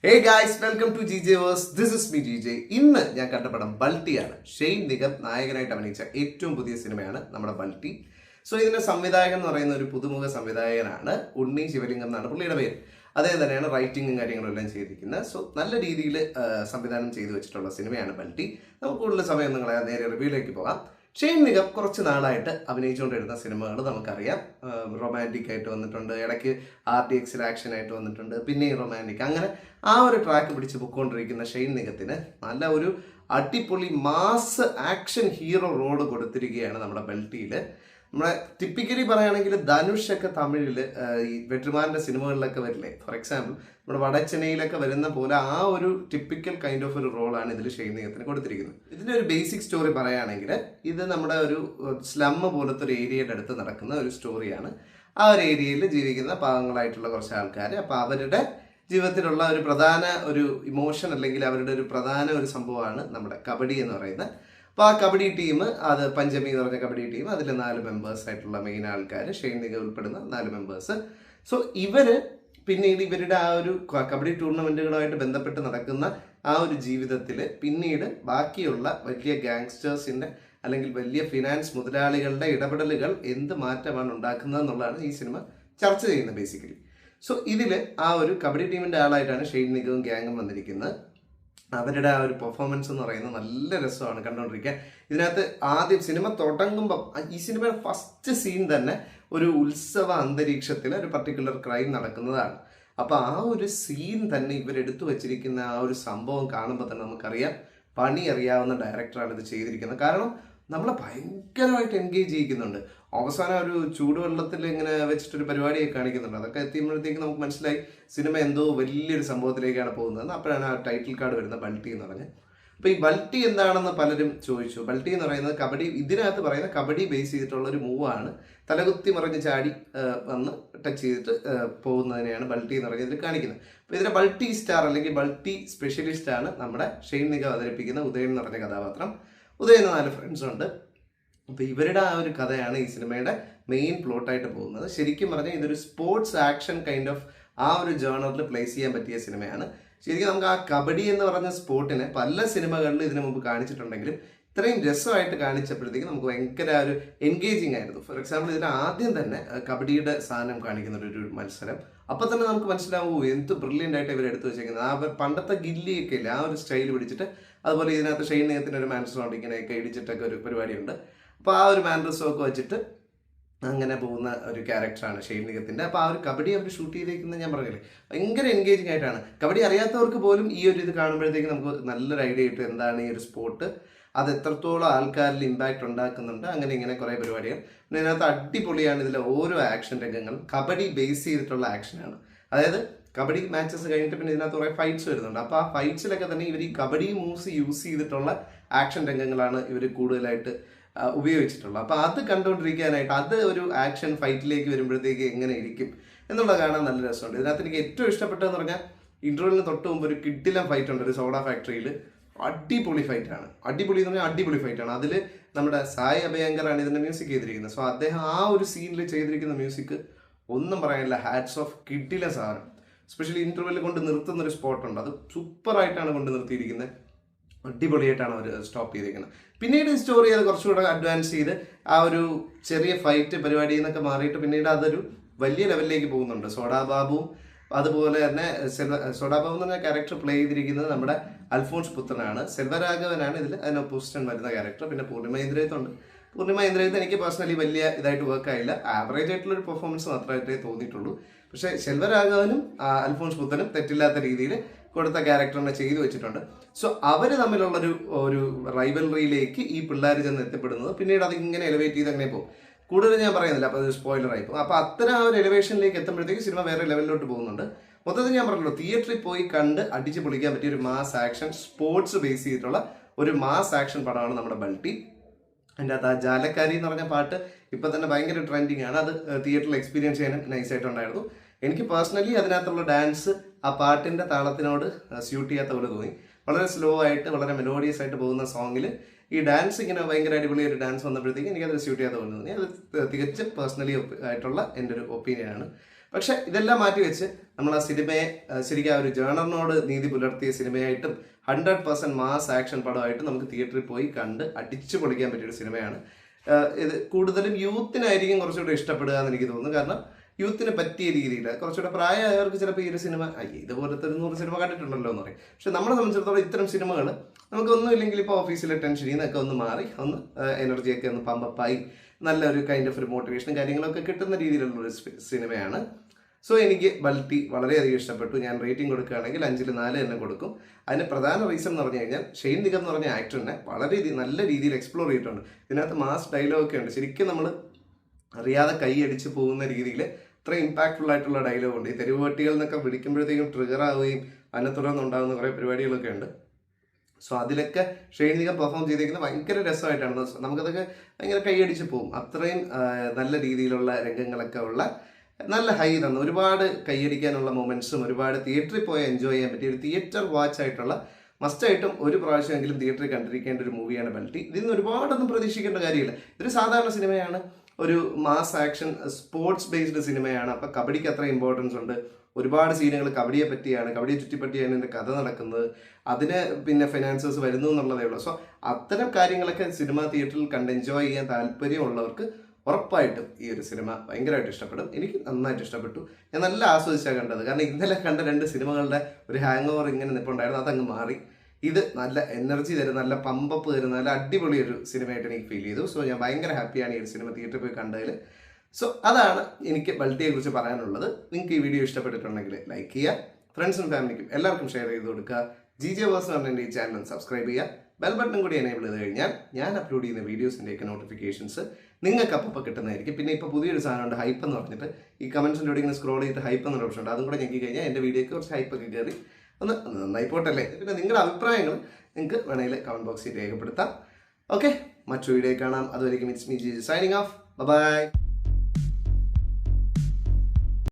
Hey guys, welcome to GJ Verse. This is me GJ. ഇന്ന് ഞാൻ കണ്ട പടം ബൾട്ടിയാണ്. ഷെയ്ൻ നിഗം നായകനായിട്ട് അഭിനയിച്ച ഏറ്റവും പുതിയ സിനിമയാണ് നമ്മുടെ ബൾട്ടി. സോ ഇതിന്റെ സംവിധായകൻ എന്ന് പറയുന്ന ഒരു പുതുമുഖ സംവിധായകനാണ് ഉണ്ണി ശിവലിംഗം എന്നാണ് പുള്ളിയുടെ പേര്. അദ്ദേഹം തന്നെയാണ് റൈറ്റിങ്ങും കാര്യങ്ങളും എല്ലാം ചെയ്തിരിക്കുന്നത്. സോ നല്ല രീതിയിൽ സംവിധാനം ചെയ്തു വെച്ചിട്ടുള്ള സിനിമയാണ് ബൾട്ടി. നമുക്ക് കൂടുതൽ സമയം നിങ്ങളെ നേരെ റിവ്യൂയിലേക്ക് പോകാം. ഷെയ്ൻ നിഗം കുറച്ച് നാളായിട്ട് അഭിനയിച്ചുകൊണ്ടിരുന്ന സിനിമകൾ നമുക്കറിയാം. റൊമാൻറ്റിക് ആയിട്ട് വന്നിട്ടുണ്ട്, ഇടയ്ക്ക് RDX ആക്ഷൻ ആയിട്ട് വന്നിട്ടുണ്ട്, പിന്നെയും റൊമാൻറ്റിക്. അങ്ങനെ ആ ഒരു ട്രാക്ക് പിടിച്ച് പൊയ്ക്കൊണ്ടിരിക്കുന്ന ഷെയ്ൻ നിഗത്തിന് നല്ല ഒരു അടിപൊളി മാസ് ആക്ഷൻ ഹീറോ റോള് കൊടുത്തിരിക്കുകയാണ് നമ്മുടെ ബൾട്ടിയിൽ. നമ്മളെ ടിപ്പിക്കലി പറയുകയാണെങ്കിൽ ധനുഷൊക്കെ തമിഴിൽ ഈ വെട്രിമാറിൻ്റെ സിനിമകളിലൊക്കെ വരില്ലേ, ഫോർ എക്സാമ്പിൾ നമ്മുടെ വടച്ചെന്നൈയിലൊക്കെ വരുന്ന പോലെ ആ ഒരു ടിപ്പിക്കൽ കൈൻഡ് ഓഫ് ഒരു റോളാണ് ഇതിൽ ഷെയ്ൻ നിഗത്തിന് കൊടുത്തിരിക്കുന്നത്. ഇതിൻ്റെ ഒരു ബേസിക് സ്റ്റോറി പറയുകയാണെങ്കിൽ ഇത് നമ്മുടെ ഒരു സ്ലം പോലത്തെ ഒരു ഏരിയയുടെ അടുത്ത് നടക്കുന്ന ഒരു സ്റ്റോറിയാണ്. ആ ഒരു ഏരിയയിൽ ജീവിക്കുന്ന പാവങ്ങളായിട്ടുള്ള കുറച്ച് ആൾക്കാർ, അപ്പോൾ അവരുടെ ജീവിതത്തിലുള്ള ഒരു പ്രധാന ഒരു ഇമോഷൻ അല്ലെങ്കിൽ അവരുടെ ഒരു പ്രധാന ഒരു സംഭവമാണ് നമ്മുടെ കബഡി എന്ന് പറയുന്നത്. അപ്പോൾ ആ കബഡി ടീം, അത് പഞ്ചമി എന്ന് പറഞ്ഞ കബഡി ടീം, അതിൽ 4 മെമ്പേഴ്സ് ആയിട്ടുള്ള മെയിൻ ആൾക്കാർ, ഷെയ്ൻ നിഗം ഉൾപ്പെടുന്ന 4 മെമ്പേഴ്സ്. സോ ഇവര് പിന്നീട് ഇവരുടെ ആ ഒരു കബഡി ടൂർണമെന്റുകളുമായിട്ട് ബന്ധപ്പെട്ട് നടക്കുന്ന ആ ഒരു ജീവിതത്തിൽ പിന്നീട് ബാക്കിയുള്ള വലിയ ഗാങ്സ്റ്റേഴ്സിന്റെ അല്ലെങ്കിൽ വലിയ ഫിനാൻസ് മുതലാളികളുടെ ഇടപെടലുകൾ എന്ത് മാറ്റമാണ് ഉണ്ടാക്കുന്നത് എന്നുള്ളതാണ് ഈ സിനിമ ചർച്ച ചെയ്യുന്നത് ബേസിക്കലി. സോ ഇതിൽ ആ ഒരു കബഡി ടീമിന്റെ ആളായിട്ടാണ് ഷെയ്ൻ നിഗവും ഗ്യാങ്ങും വന്നിരിക്കുന്നത്. അവരുടെ ആ ഒരു പെർഫോമൻസ് എന്ന് പറയുന്നത് നല്ല രസമാണ് കണ്ടുകൊണ്ടിരിക്കാൻ. ഇതിനകത്ത് ആദ്യം സിനിമ തുടങ്ങുമ്പം ഈ സിനിമയുടെ ഫസ്റ്റ് സീൻ തന്നെ ഒരു ഉത്സവ അന്തരീക്ഷത്തിൽ ഒരു പർട്ടിക്കുലർ ക്രൈം നടക്കുന്നതാണ്. അപ്പോൾ ആ ഒരു സീൻ തന്നെ ഇവരെടുത്തു വച്ചിരിക്കുന്ന ആ ഒരു സംഭവം കാണുമ്പോൾ തന്നെ നമുക്കറിയാം പണി അറിയാവുന്ന ഡയറക്ടറാണ് ഇത് ചെയ്തിരിക്കുന്നത്. കാരണം നമ്മളെ ഭയങ്കരമായിട്ട് എൻഗേജ് ചെയ്യിക്കുന്നുണ്ട്. അവസാനം ഒരു ചൂടുവെള്ളത്തിൽ ഇങ്ങനെ വെച്ചിട്ടൊരു പരിപാടിയൊക്കെ കാണിക്കുന്നുണ്ട്. അതൊക്കെ എത്തിയപ്പോഴത്തേക്ക് നമുക്ക് മനസ്സിലായി സിനിമ എന്തോ വലിയൊരു സംഭവത്തിലേക്കാണ് പോകുന്നത്. അപ്പോഴാണ് ആ ടൈറ്റിൽ കാർഡ് വരുന്ന ബൾട്ടി എന്ന് പറഞ്ഞ്. അപ്പോൾ ഈ ബൾട്ടി എന്താണെന്ന് പലരും ചോദിച്ചു. ബൾട്ടി എന്ന് പറയുന്നത് കബഡി, ഇതിനകത്ത് പറയുന്ന കബഡി ബേസ് ചെയ്തിട്ടുള്ള ഒരു മൂവാണ്. തലകുത്തി മറിഞ്ഞ് ചാടി വന്ന് ടച്ച് ചെയ്തിട്ട് പോകുന്നതിനെയാണ് ബൾട്ടി എന്ന് പറഞ്ഞ് ഇതിൽ കാണിക്കുന്നത്. അപ്പോൾ ഇതിലെ ബൾട്ടി സ്റ്റാർ അല്ലെങ്കിൽ ബൾട്ടി സ്പെഷ്യലിസ്റ്റാണ് നമ്മുടെ ഷെയ്ൻ നിഗം അവതരിപ്പിക്കുന്ന ഉദയൻ എന്ന് പറഞ്ഞ കഥാപാത്രം. ഉദയന് 4 ഫ്രണ്ട്സ് ഉണ്ട്. അപ്പോൾ ഇവരുടെ ആ ഒരു കഥയാണ് ഈ സിനിമയുടെ മെയിൻ പ്ലോട്ടായിട്ട് പോകുന്നത്. ശരിക്കും പറഞ്ഞാൽ ഇതൊരു സ്പോർട്സ് ആക്ഷൻ കൈൻഡ് ഓഫ് ആ ഒരു ജേണറിൽ പ്ലേസ് ചെയ്യാൻ പറ്റിയ സിനിമയാണ്. ശരിക്കും നമുക്ക് ആ കബഡി എന്ന് പറഞ്ഞ സ്പോർട്ടിനെ പല സിനിമകളിലും ഇതിനു മുമ്പ് കാണിച്ചിട്ടുണ്ടെങ്കിലും ഇത്രയും രസമായിട്ട് കാണിച്ചപ്പോഴത്തേക്കും നമുക്ക് ഭയങ്കര ഒരു എൻഗേജിങ് ആയിരുന്നു. ഫോർ എക്സാമ്പിൾ ഇതിൽ ആദ്യം തന്നെ കബഡിയുടെ സാധനം കാണിക്കുന്ന ഒരു മത്സരം. അപ്പോൾ തന്നെ നമുക്ക് മനസ്സിലാവും എന്ത് ബ്രില്യൻ്റ് ആയിട്ട് ഇവർ എടുത്തു വെച്ചേക്കുന്നത്. ആ പണ്ടത്തെ ഗില്ലിയൊക്കെ ഇല്ല, ആ ഒരു സ്റ്റൈൽ പിടിച്ചിട്ട്. അതുപോലെ ഇതിനകത്ത് ഷെയ്ൻ നിഗത്തിന് ഒരു മാൻഡ്രസോണ്ട് ഇങ്ങനെയൊക്കെ ഇടിച്ചിട്ടൊക്കെ ഒരു പരിപാടിയുണ്ട്. അപ്പോൾ ആ ഒരു മാൻഡ്രസമൊക്കെ വെച്ചിട്ട് അങ്ങനെ പോകുന്ന ഒരു ക്യാരക്ടറാണ് ഷെയ്ൻ നിഗത്തിൻ്റെ. അപ്പോൾ ആ ഒരു കബഡി അവർ ഷൂട്ട് ചെയ്തേക്കുന്നത് ഞാൻ പറഞ്ഞില്ലേ ഭയങ്കര എൻഗേജിങ് ആയിട്ടാണ്. കബഡി അറിയാത്തവർക്ക് പോലും ഈ ഒരു ഇത് കാണുമ്പോഴത്തേക്ക് നമുക്ക് നല്ലൊരു ഐഡിയ കിട്ടും എന്താണ് ഈ ഒരു സ്പോർട്ട്, അത് എത്രത്തോളം ആൾക്കാരിൽ ഇമ്പാക്റ്റ് ഉണ്ടാക്കുന്നുണ്ട്. അങ്ങനെ ഇങ്ങനെ കുറേ പരിപാടികൾ. പിന്നെ ഇതിനകത്ത് അടിപൊളിയാണ് ഇതിലെ ഓരോ ആക്ഷൻ രംഗങ്ങളും കബഡി ബേസ് ചെയ്തിട്ടുള്ള ആക്ഷനാണ്. അതായത് കബഡി മാച്ചസ് കഴിഞ്ഞിട്ട് പിന്നെ ഇതിനകത്ത് കുറേ ഫൈറ്റ്സ് വരുന്നുണ്ട്. അപ്പോൾ ആ ഫൈറ്റ്സിലൊക്കെ തന്നെ ഇവർ ഈ കബഡി മൂവ്സ് യൂസ് ചെയ്തിട്ടുള്ള ആക്ഷൻ രംഗങ്ങളാണ് ഇവർ കൂടുതലായിട്ട് ഉപയോഗിച്ചിട്ടുള്ളത്. അപ്പോൾ അത് കണ്ടുകൊണ്ടിരിക്കാനായിട്ട് അത് ഒരു ആക്ഷൻ ഫൈറ്റിലേക്ക് വരുമ്പോഴത്തേക്ക് എങ്ങനെ ഇരിക്കും എന്നുള്ളത് കാണാൻ നല്ല രസമുണ്ട്. ഇതിനകത്ത് എനിക്ക് ഏറ്റവും ഇഷ്ടപ്പെട്ടതെന്ന് പറഞ്ഞാൽ ഇൻ്റർവെല്ലിന് തൊട്ട് മുമ്പ് ഒരു കിഡിലം ഫൈറ്റ് ഉണ്ട് ഒരു സോഡ ഫാക്ടറിയിൽ. അടിപൊളി ഫൈറ്റാണ്. അടിപൊളി എന്ന് പറഞ്ഞാൽ അടിപൊളി ഫൈറ്റാണ്. അതിൽ നമ്മുടെ സായ് അഭയങ്കറാണ് ഇതിൻ്റെ മ്യൂസിക് ചെയ്തിരിക്കുന്നത്. സോ അദ്ദേഹം ആ ഒരു സീനിൽ ചെയ്തിരിക്കുന്ന മ്യൂസിക് ഒന്നും പറയാനില്ല, ഹാറ്റ്സ് ഓഫ്. കിഡിലം സാധനം. സ്പെഷ്യലി ഇൻ്റർവെല്ലിൽ കൊണ്ട് നിർത്തുന്നൊരു സ്പോട്ടുണ്ട്, അത് സൂപ്പറായിട്ടാണ് കൊണ്ട് നിർത്തിയിരിക്കുന്നത്. അടിപൊളിയായിട്ടാണ് അവർ സ്റ്റോപ്പ് ചെയ്തിരിക്കുന്നത്. പിന്നീട് സ്റ്റോറി അത് കുറച്ചുകൂടെ അഡ്വാൻസ് ചെയ്ത് ആ ഒരു ചെറിയ ഫൈറ്റ് പരിപാടിയിൽ നിന്നൊക്കെ മാറിയിട്ട് പിന്നീട് അതൊരു വലിയ ലെവലിലേക്ക് പോകുന്നുണ്ട്. സോഡാബാബുവും അതുപോലെ തന്നെ സോഡാബാബു എന്ന് പറഞ്ഞ ക്യാരക്ടർ പ്ലേ ചെയ്തിരിക്കുന്നത് നമ്മുടെ അൽഫോൺസ് പുത്രനാണ്. സെൽവരാഘവനാണ് ഇതിൽ അതിന് ഒപ്പോസിഷൻ വരുന്ന ക്യാരക്ടർ. പിന്നെ പൂർണിമ ഇന്ദ്രജിത്തുണ്ട്. പൂർണിമ ഇന്ദ്രജിത്ത് എനിക്ക് പേഴ്സണലി വലിയ ഇതായിട്ട് വർക്ക് ആയില്ല, ആവറേജ് ആയിട്ടുള്ളൊരു പെർഫോമൻസ് മാത്രമായിട്ടേ തോന്നിയിട്ടുള്ളൂ. പക്ഷേ സെൽവരാഘവനും അൽഫോൺസ് പുത്രനും തെറ്റില്ലാത്ത രീതിയിൽ കൊടുത്ത ക്യാരക്ടറിനെ ചെയ്തു വെച്ചിട്ടുണ്ട്. സോ അവർ തമ്മിലുള്ളൊരു ഒരു റൈവലറിയിലേക്ക് ഈ പിള്ളേർ ചെന്ന് എത്തിപ്പെടുന്നത് പിന്നീട് അതിങ്ങനെ എലിവേറ്റ് ചെയ്ത് അങ്ങനെ പോകും. കൂടുതൽ ഞാൻ പറയുന്നില്ല, അപ്പോൾ അത് സ്പോയിലറായി പോകും. അപ്പോൾ അത്തരം ആ ഒരു എലിവേഷനിലേക്ക് എത്തുമ്പോഴത്തേക്ക് സിനിമ വേറെ ലെവലിലോട്ട് പോകുന്നുണ്ട്. മൊത്തത്തിൽ ഞാൻ പറഞ്ഞല്ലോ, തിയേറ്ററിൽ പോയി കണ്ട് അടിച്ച് പൊളിക്കാൻ പറ്റിയ ഒരു മാസ് ആക്ഷൻ സ്പോർട്സ് ബേസ് ചെയ്തിട്ടുള്ള ഒരു മാസ് ആക്ഷൻ പടമാണ് നമ്മുടെ ബൾട്ടി. അതിൻ്റെ അകത്ത് ആ ജാലക്കാരി എന്ന് പറഞ്ഞ പാട്ട് ഇപ്പം തന്നെ ഭയങ്കര ട്രെൻഡിങ് ആണ്. അത് തിയേറ്ററിൽ എക്സ്പീരിയൻസ് ചെയ്യാനും നൈസായിട്ടുണ്ടായിരുന്നു. എനിക്ക് പേഴ്സണലി അതിനകത്തുള്ള ഡാൻസ് ആ പാട്ടിൻ്റെ താളത്തിനോട് സ്യൂട്ട് ചെയ്യാത്ത പോലെ തോന്നി. വളരെ സ്ലോ ആയിട്ട് വളരെ മെലോഡിയസ് ആയിട്ട് പോകുന്ന സോങ്ങിൽ ഈ ഡാൻസ് ഇങ്ങനെ ഭയങ്കര അടിപൊളി ഒരു ഡാൻസ് വന്നപ്പോഴത്തേക്ക് എനിക്കത് സ്യൂട്ട് ചെയ്യാത്ത പോലെ തോന്നി. അത് തികച്ചും പേഴ്സണലി ആയിട്ടുള്ള എൻ്റെ ഒരു ഒപ്പീനിയനാണ്. പക്ഷെ ഇതെല്ലാം മാറ്റി വെച്ച് നമ്മൾ ആ സിനിമയെ ശരിക്കും ആ ഒരു ജേണറിനോട് നീതി പുലർത്തിയ സിനിമയായിട്ടും 100% മാസ് ആക്ഷൻ പടമായിട്ടും നമുക്ക് തിയേറ്ററിൽ പോയി കണ്ട് അടിച്ചു പൊളിക്കാൻ പറ്റിയൊരു സിനിമയാണ്. ഇത് കൂടുതലും യൂത്തിനായിരിക്കും കുറച്ചുകൂടെ ഇഷ്ടപ്പെടുക എന്ന് എനിക്ക് തോന്നുന്നു. കാരണം യൂത്തിന് പറ്റിയ രീതിയിൽ കുറച്ചുകൂടെ പ്രായമായവർക്ക് ചിലപ്പോൾ ഈ ഒരു സിനിമ ഇതുപോലത്തെ ഒരു 100 സിനിമ കണ്ടിട്ടുണ്ടല്ലോ എന്ന് പറയും. പക്ഷെ നമ്മളെ സംബന്ധിച്ചിടത്തോളം ഇത്തരം സിനിമകൾ നമുക്കൊന്നും ഇല്ലെങ്കിൽ ഇപ്പോൾ ഓഫീസിലെ ടെൻഷനിൽ നിന്നൊക്കെ ഒന്ന് മാറി ഒന്ന് എനർജിയൊക്കെ ഒന്ന് പമ്പപ്പായി നല്ലൊരു കൈൻഡ് ഓഫ് ഒരു മോട്ടിവേഷനും കാര്യങ്ങളൊക്കെ കിട്ടുന്ന രീതിയിലുള്ള ഒരു സിനിമയാണ്. സോ എനിക്ക് ബൾട്ടി വളരെയധികം ഇഷ്ടപ്പെട്ടു. ഞാൻ റേറ്റിംഗ് കൊടുക്കുകയാണെങ്കിൽ 5-ൽ 4 തന്നെ കൊടുക്കും. അതിന് പ്രധാന റീസൺ എന്ന് പറഞ്ഞു കഴിഞ്ഞാൽ ഷെയ്ൻ നിഗം എന്ന് പറഞ്ഞ ആക്ടറിനെ വളരെ നല്ല രീതിയിൽ എക്സ്പ്ലോർ ചെയ്തിട്ടുണ്ട്. ഇതിനകത്ത് മാസ് ഡയലോഗൊക്കെ ഉണ്ട്. ശരിക്കും നമ്മൾ അറിയാതെ കൈ അടിച്ച് പോകുന്ന രീതിയിൽ ഇത്ര ഇമ്പാക്ട്ഫുൾ ആയിട്ടുള്ള ഡയലോഗ് ഉണ്ട്. ഈ തെരുവുപട്ടികൾ എന്നൊക്കെ വിളിക്കുമ്പോഴത്തേക്കും ട്രിഗർ ആവുകയും അതിനെ തുടർന്നുണ്ടാകുന്ന കുറേ പരിപാടികളൊക്കെ ഉണ്ട്. സോ അതിലൊക്കെ ഷെയ്ൻ നിഗം പെർഫോം ചെയ്തിരിക്കുന്നത് ഭയങ്കര രസമായിട്ടാണ്. നമുക്കതൊക്കെ ഭയങ്കര കൈയടിച്ച് പോകും. അത്രയും നല്ല രീതിയിലുള്ള രംഗങ്ങളൊക്കെ ഉള്ള നല്ല ഹൈ തന്നു. ഒരുപാട് കൈയടിക്കാനുള്ള മൊമെന്റ്സും ഒരുപാട് തിയേറ്ററിൽ പോയി എൻജോയ് ചെയ്യാൻ പറ്റിയ ഒരു തിയേറ്റർ വാച്ച് ആയിട്ടുള്ള മസ്റ്റായിട്ടും ഒരു പ്രാവശ്യമെങ്കിലും തിയേറ്ററിൽ കണ്ടിരിക്കേണ്ട ഒരു മൂവിയാണ് ബൾട്ടി. ഇതിൽ നിന്ന് ഒരുപാടൊന്നും പ്രതീക്ഷിക്കേണ്ട കാര്യമില്ല. ഇതൊരു സാധാരണ സിനിമയാണ്. ഒരു മാസ് ആക്ഷൻ സ്പോർട്സ് ബേസ്ഡ് സിനിമയാണ്. അപ്പം കബഡിക്ക് അത്ര ഇമ്പോർട്ടൻസ് ഉണ്ട്. ഒരുപാട് സീനുകൾ കബഡിയെ പറ്റിയാണ്, കബഡിയെ ചുറ്റിപ്പറ്റിയാണ് ഇതിൻ്റെ കഥ നടക്കുന്നത്. അതിന് പിന്നെ ഫൈനാൻസേഴ്സ് വരുന്നു എന്നുള്ളതേ ഉള്ളൂ. സോ അത്തരം കാര്യങ്ങളൊക്കെ സിനിമ തിയേറ്ററിൽ കണ്ട് എൻജോയ് ചെയ്യാൻ താല്പര്യമുള്ളവർക്ക് ഉറപ്പായിട്ടും ഈ ഒരു സിനിമ ഭയങ്കരമായിട്ട് ഇഷ്ടപ്പെടും. എനിക്ക് നന്നായിട്ട് ഇഷ്ടപ്പെട്ടു. ഞാൻ നല്ല ആസ്വദിച്ചാണ് കണ്ടത്. കാരണം ഇന്നലെ കണ്ട 2 സിനിമകളുടെ ഒരു ഹാങ് ഓവർ ഇങ്ങനെ നിൽപ്പുണ്ടായിരുന്നു, അതങ്ങ് മാറി. ഇത് നല്ല എനർജി തരുന്ന, നല്ല പമ്പപ്പ് തരുന്ന, നല്ല അടിപൊളി ഒരു സിനിമയായിട്ട് എനിക്ക് ഫീൽ ചെയ്തു. സോ ഞാൻ ഭയങ്കര ഹാപ്പിയാണ് ഈ ഒരു സിനിമ തിയേറ്ററിൽ പോയി കണ്ടതിൽ. സോ അതാണ് എനിക്ക് ബൾട്ടിയെ കുറിച്ച് പറയാനുള്ളത്. നിങ്ങൾക്ക് ഈ വീഡിയോ ഇഷ്ടപ്പെട്ടിട്ടുണ്ടെങ്കിൽ ലൈക്ക് ചെയ്യുക, ഫ്രണ്ട്സിനും ഫാമിലിക്കും എല്ലാവർക്കും ഷെയർ ചെയ്ത് കൊടുക്കുക. GJ Verse എന്ന് പറഞ്ഞ എൻ്റെ ഈ ചാനൽ സബ്സ്ക്രൈബ് ചെയ്യുക. ബെൽ ബട്ടൺ കൂടി എനേബിൾ ചെയ്ത് കഴിഞ്ഞാൽ ഞാൻ അപ്ലോഡ് ചെയ്യുന്ന വീഡിയോസിൻ്റെയൊക്കെ നോട്ടിഫിക്കേഷൻസ് നിങ്ങൾക്ക് അപ്പോൾ കിട്ടുന്നതായിരിക്കും. പിന്നെ ഇപ്പോൾ പുതിയൊരു സാധനമുണ്ട്, ഹൈപ്പ് എന്ന് പറഞ്ഞിട്ട്. ഈ കമൻസിൻ്റെ കൂടെ ഇങ്ങനെ സ്ക്രോൾ ചെയ്തിട്ട് ഹൈപ്പ് എന്നൊരു ഓപ്ഷൻ ഉണ്ട്. അതും കൂടെ ഞെക്കി കഴിഞ്ഞാൽ എൻ്റെ വീഡിയോയ്ക്ക് കുറച്ച് ഹൈപ്പൊക്കെ കയറി ഒന്ന് നന്നായി പോട്ടല്ലേ. പിന്നെ നിങ്ങളുടെ അഭിപ്രായങ്ങൾ നിങ്ങൾക്ക് വേണമെങ്കിൽ കമൻറ്റ് ബോക്സിൽ രേഖപ്പെടുത്താം. ഓക്കെ, മറ്റൊരു വീഡിയോ കാണാം. അതുവരെയും it's me GJ signing off. By.